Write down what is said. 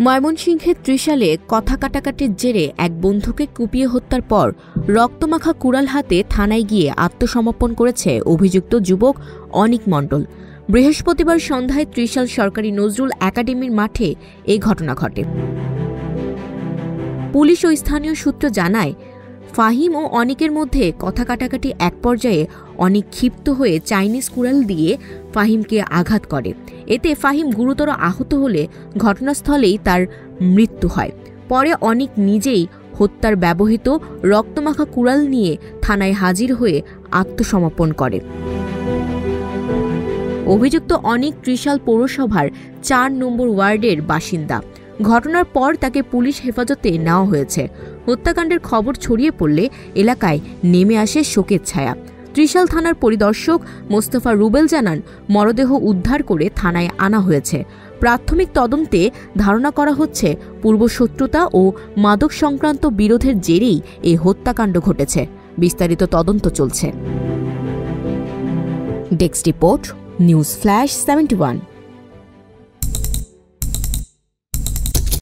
ময়মনসিংহের ত্রিশালে কথা কাটাকাটির জেরে এক বন্ধুকে কুপিয়ে হত্যার পর রক্তমাখা কুড়াল হাতে থানায় গিয়ে আত্মসমর্পণ করেছে অভিযুক্ত যুবক অনিক মণ্ডল। বৃহস্পতিবার সন্ধ্যায় ত্রিশাল সরকারি নজরুল একাডেমির মাঠে এই ঘটনা ঘটে। পুলিশ ও স্থানীয় সূত্র জানায়, ফাহিম ও অনিকের মধ্যে কথা কাটাকাটি এক পর্যায়ে অনিক ক্ষিপ্ত হয়ে চাইনিজ কুড়াল দিয়ে ফাহিমকে আঘাত করে। এতে ফাহিম গুরুতর আহত হলে ঘটনাস্থলেই তার মৃত্যু হয়। পরে অনিক নিজেই হত্যার ব্যবহৃত রক্তমাখা কুড়াল নিয়ে থানায় হাজির হয়ে আত্মসমর্পণ করে। অভিযুক্ত অনিক ত্রিশাল পৌরসভার ৪ নম্বর ওয়ার্ডের বাসিন্দা। ঘটনার পর তাকে পুলিশ হেফাজতে নেওয়া হয়েছে। হত্যাকাণ্ডের খবর ছড়িয়ে পড়লে এলাকায় নেমে আসে শোকের ছায়া। ত্রিশাল থানার পরিদর্শক মোস্তফা রুবেল জানান, মরদেহ উদ্ধার করে থানায় আনা হয়েছে। প্রাথমিক তদন্তে ধারণা করা হচ্ছে পূর্বশত্রুতা ও মাদক সংক্রান্ত বিরোধের জেরেই এই হত্যাকাণ্ড ঘটেছে। বিস্তারিত তদন্ত চলছে। Desk report, news flash 71।